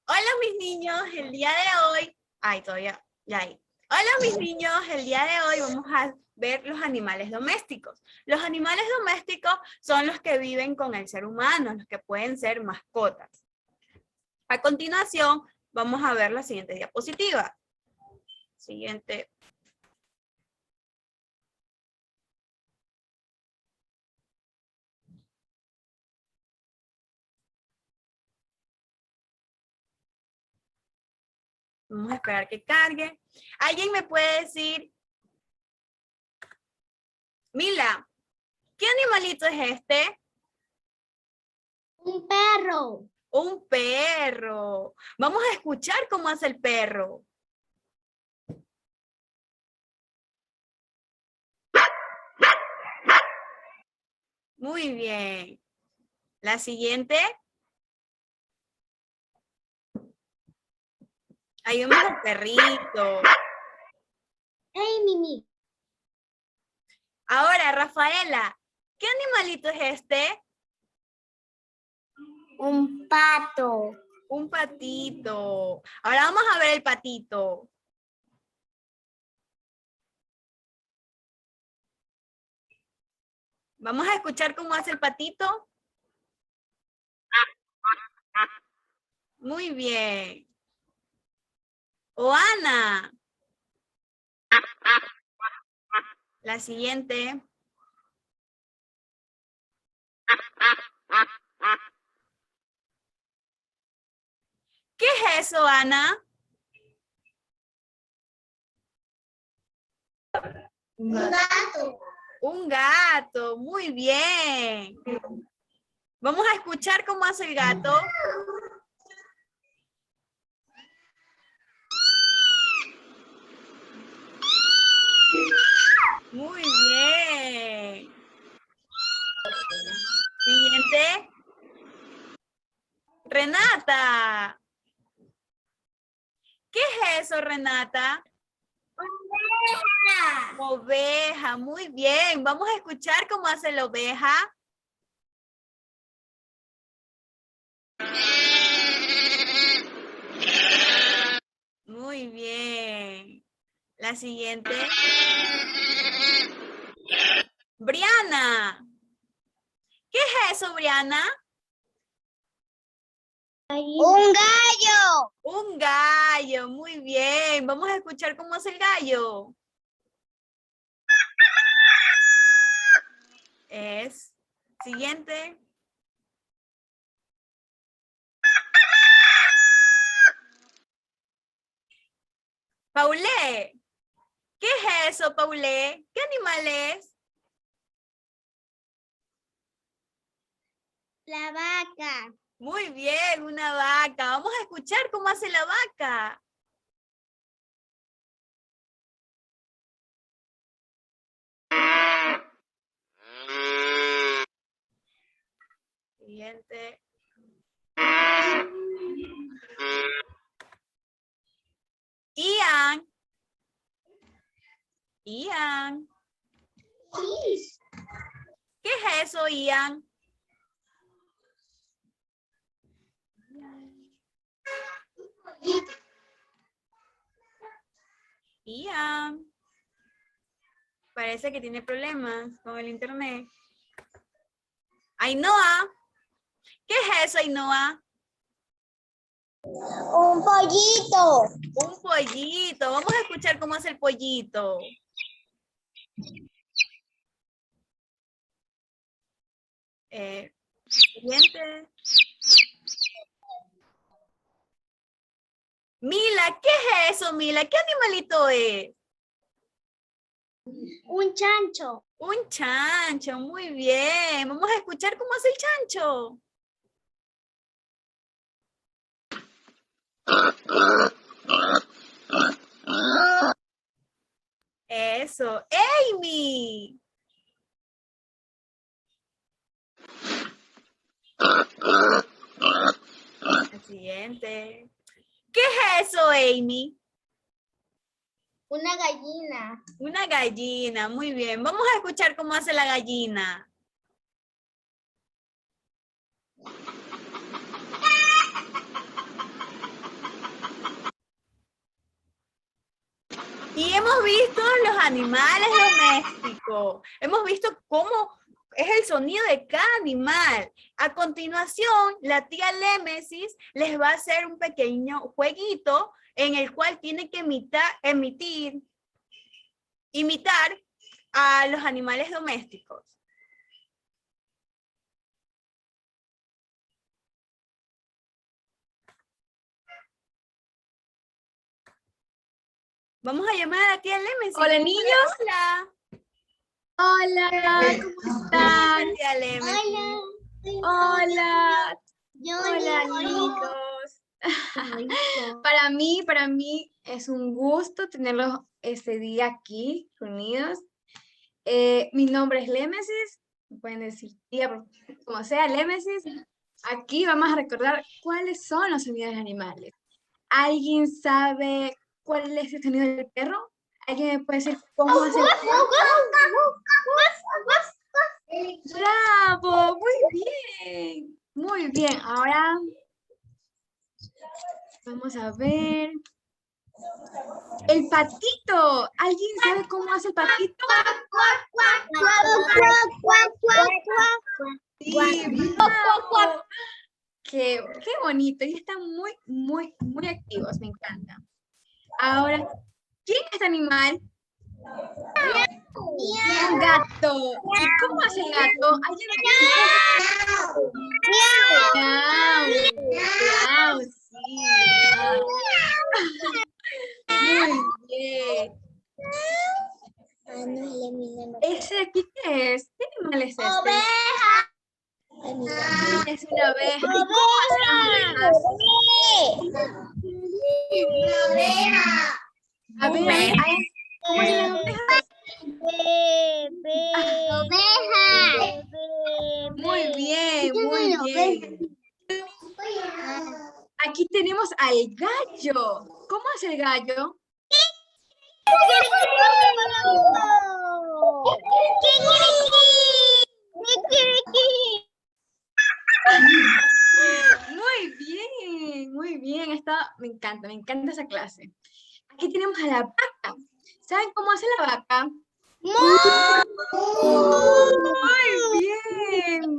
Hola mis niños, el día de hoy, ya ahí. Hola mis niños, el día de hoy vamos a ver los animales domésticos. Los animales domésticos son los que viven con el ser humano, los que pueden ser mascotas. A continuación, vamos a ver la siguiente diapositiva. Siguiente. Vamos a esperar que cargue. ¿Alguien me puede decir? Mila, ¿qué animalito es este? Un perro. Un perro. Vamos a escuchar cómo hace el perro. Muy bien. La siguiente. Hay un perrito. Hey, Mimi. Ahora, Rafaela, ¿qué animalito es este? Un pato. Un patito. Ahora vamos a ver el patito. Vamos a escuchar cómo hace el patito. Muy bien. Oana. La siguiente. ¿Qué es eso, Ana? Un gato. Un gato. Muy bien. Vamos a escuchar cómo hace el gato. Muy bien. Siguiente. Renata. ¿Qué es eso, Renata? Oveja. Oveja, muy bien. Vamos a escuchar cómo hace la oveja. Muy bien. La siguiente. Briana. ¿Qué es eso, Briana? Un gallo. Un gallo, muy bien. Vamos a escuchar cómo hace el gallo. Siguiente. Paulé. ¿Qué es eso, Paulé? ¿Qué animal es? La vaca. Muy bien, una vaca. Vamos a escuchar cómo hace la vaca. Siguiente. Ian. Ian. ¿Qué es eso, Ian? Ian. Parece que tiene problemas con el internet. Ainhoa. ¿Qué es eso, Ainhoa? Un pollito. Un pollito. Vamos a escuchar cómo hace el pollito. Siguiente. Mila, ¿qué es eso, Mila? ¿Qué animalito es? Un chancho. Un chancho, muy bien. Vamos a escuchar cómo hace el chancho. Eso. Amy. El siguiente. ¿Qué es eso, Amy? Una gallina. Una gallina, muy bien. Vamos a escuchar cómo hace la gallina. Y hemos visto los animales domésticos. Hemos visto cómo es el sonido de cada animal. A continuación, la tía Lémesis les va a hacer un pequeño jueguito en el cual tiene que imitar a los animales domésticos. Vamos a llamar a la tía Lémesis. Hola, niños. Hola. Hola, ¿cómo están? Tía Lémesis. Hola. Yo Hola, niños. Para mí es un gusto tenerlos este día aquí reunidos. Mi nombre es Lémesis, me pueden decir tía, como sea, Lémesis. Aquí vamos a recordar cuáles son los sonidos de animales. ¿Alguien sabe cuál es el sonido del perro? ¿Alguien me puede decir cómo hace el perro? ¡Bravo! Muy bien. Muy bien. Ahora vamos a ver. El patito. ¿Alguien sabe cómo hace el patito? Sí, bravo. Qué bonito. Y están muy activos. Me encanta. Ahora, ¿quién es este animal? Un gato. ¿Y cómo hace el gato? ¿Alguien me dice? Miau, sí. Miau. Muy bien. ¿Ese de aquí qué es? ¿Qué animal es este? Es una oveja. ¿Y cómo hacen las ovejas? A ver, ¿cómo hacen las ovejas? Muy bien, muy bien. Aquí tenemos al gallo. ¿Cómo hace el gallo? Muy bien. Me encanta esa clase. Aquí tenemos a la vaca. ¿Saben cómo hace la vaca? Muy bien,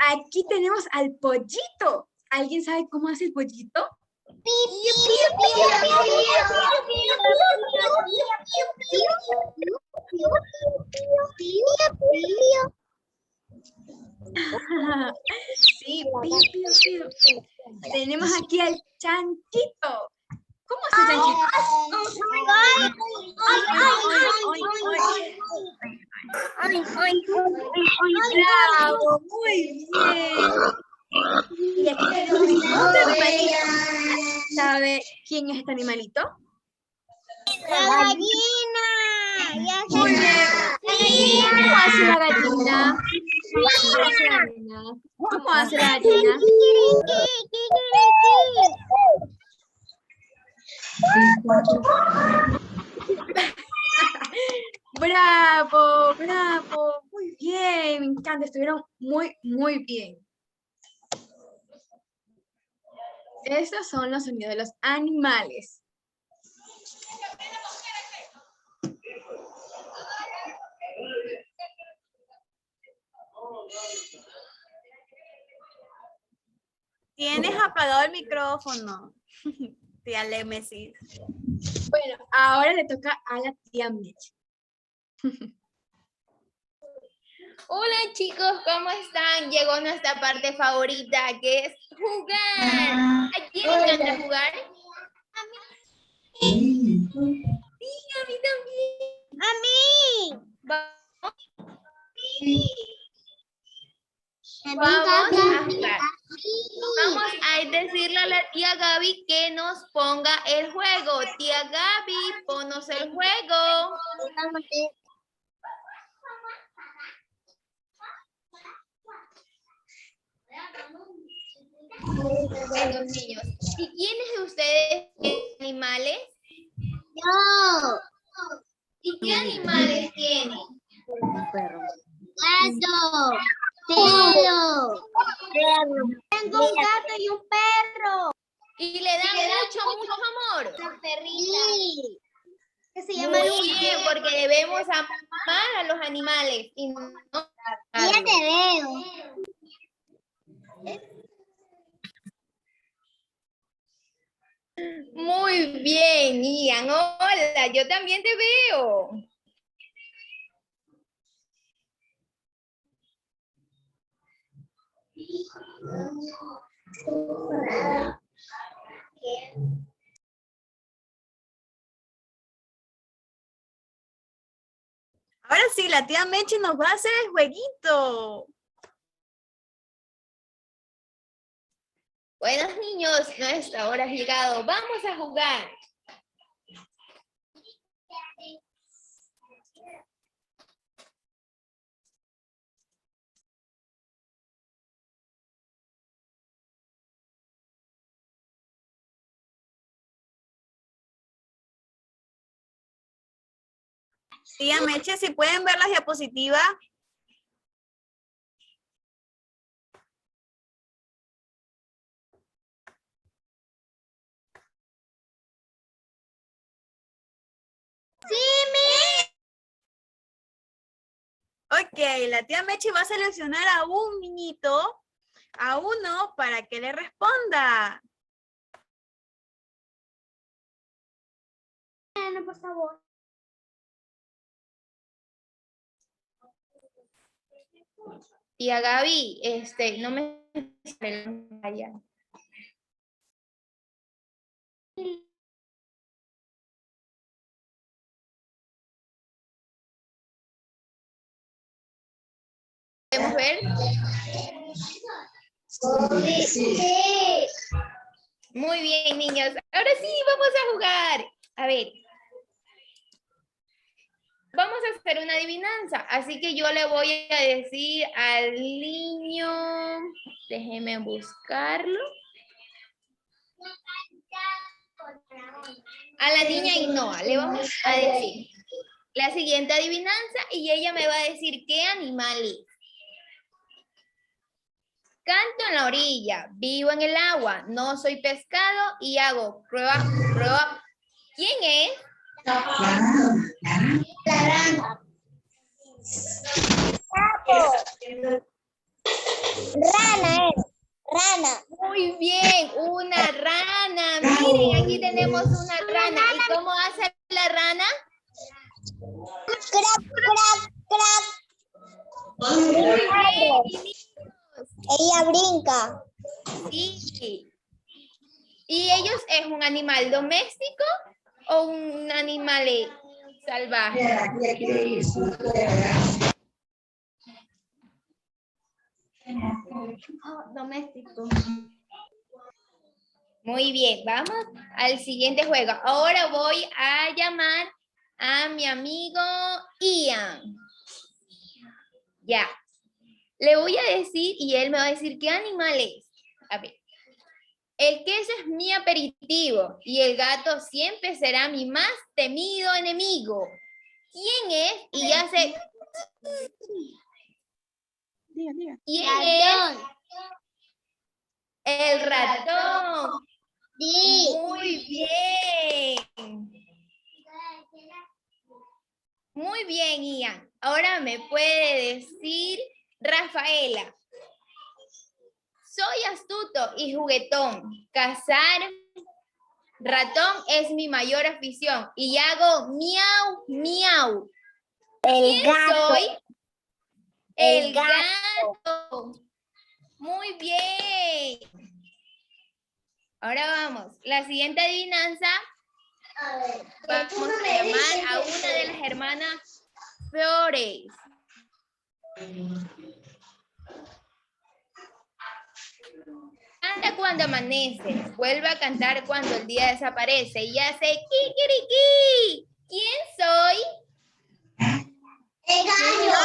Aquí tenemos al pollito. ¿Alguien sabe cómo hace el pollito? Sí, pío, pío, pío. Tenemos aquí al chanchito. ¿Cómo hace el chanchito? ¡Bravo! Muy bien. Y aquí tenemos otro animalito. ¿Sabe quién es este animalito? La gallina. Muy bien. ¿Cómo hace la gallina? ¿Cómo hace la gallina? Bravo. Muy bien. Me encanta. Estuvieron muy bien. Estos son los sonidos de los animales. Tienes apagado el micrófono, tía Lémesis. Bueno, ahora le toca a la tía Mitch. Hola chicos, ¿cómo están? Llegó nuestra parte favorita, que es jugar. ¿A quién le encanta jugar? A mí. Sí, a mí también. Vamos a jugar. Vamos a decirle a la tía Gaby que nos ponga el juego. Tía Gaby, ponnos el juego. Bueno, niños, ¿y quiénes de ustedes tienen animales? Yo. ¿Y qué animales tienen? Gato. Perro. Tengo un gato y un perro. Y le dan mucho amor. Una perrita. Sí. Que se llama Muy Luna. bien, porque debemos amar a los animales. Y no Ya te veo. Muy bien, Ian. Hola, yo también te veo. Ahora sí, la tía Mechi nos va a hacer el jueguito. Buenos niños, nuestra hora ha llegado. Vamos a jugar. Tía Mechi, si pueden ver las diapositivas. Ok, la tía Mechi va a seleccionar a un niñito, a uno, para que le responda. Ana, por favor. Tía Gaby, no me vaya. ¿Podemos ver? Muy bien, niños. Ahora sí, vamos a jugar. A ver. Vamos a hacer una adivinanza. Así que yo le voy a decir al niño. Déjeme buscarlo. A la niña Ainhoa le vamos a decir la siguiente adivinanza y ella me va a decir qué animal es. Canto en la orilla, vivo en el agua, no soy pescado y hago croak, croak. ¿Quién es? La rana. Rana es. Rana. Muy bien, una rana. Miren, aquí tenemos una rana. ¿Y cómo hace la rana? Crack, crack, crack. Muy bien. Ella brinca. Sí. ¿Y ellos es un animal doméstico o un animal salvaje? Doméstico. Muy bien, vamos al siguiente juego. Ahora voy a llamar a mi amigo Ian. Ya. Le voy a decir y él me va a decir qué animal es. A ver. El queso es mi aperitivo y el gato siempre será mi más temido enemigo. ¿Quién es? Y ya sé. ¿Quién es? El ratón. Sí. Muy bien. Muy bien, Ian. Ahora me puede decir Rafaela. Soy astuto y juguetón. Cazar ratón es mi mayor afición. Y hago miau, miau. El gato. Soy El gato. Muy bien. Ahora vamos. La siguiente adivinanza. Vamos a llamar a una de las hermanas Flores. Canta cuando amanece, vuelve a cantar cuando el día desaparece y hace kikiriki. ¿Quién soy? El gallo.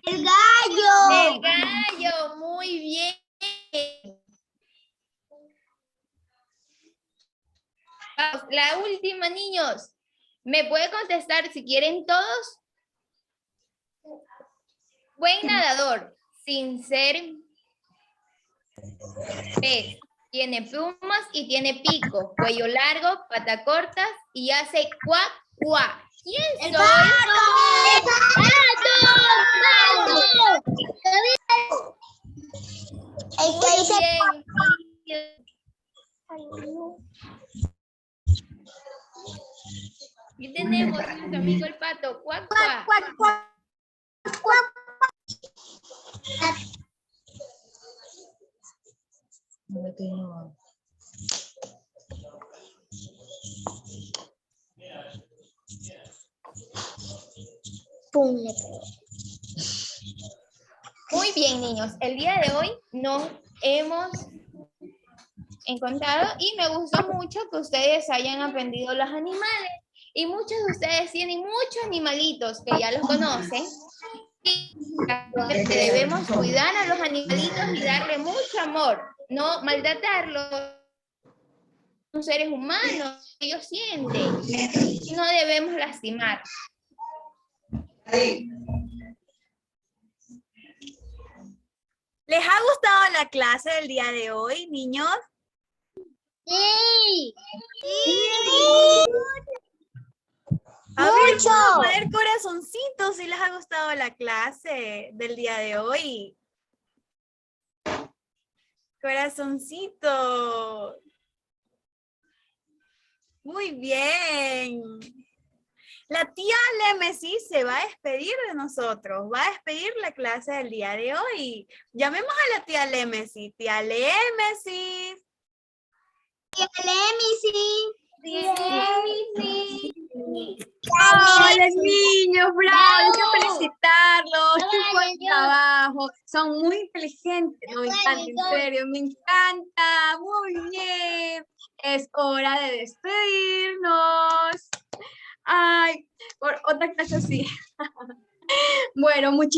El gallo. El gallo, muy bien. Vamos, la última, niños. ¿Me puede contestar si quieren todos? Buen nadador, sin ser pez. Tiene plumas y tiene pico, cuello largo, patas cortas y hace cuac, cuac. ¿Quién soy? Muy bien. Y tenemos a nuestro amigo el pato, cuac, cuac. Muy bien, niños. El día de hoy nos hemos encontrado y me gustó mucho que ustedes hayan aprendido los animales. Y muchos de ustedes tienen muchos animalitos que ya los conocen. Y que debemos cuidar a los animalitos y darle mucho amor, no maltratarlos. Son seres humanos, ellos sienten. Y no debemos lastimar. ¿Les ha gustado la clase del día de hoy, niños? Sí. A ver, vamos a poner corazoncitos si les ha gustado la clase del día de hoy. Corazoncitos. Muy bien. La tía Lemesis se va a despedir de nosotros. Va a despedir la clase del día de hoy. Llamemos a la tía Lemesis. Tía Lemesis. Hola niños, bravo, quiero felicitarlos, qué buen trabajo, son muy inteligentes, no, me encanta, en serio, me encanta, muy bien, es hora de despedirnos. Ay, por otra clase así. Bueno, muchísimas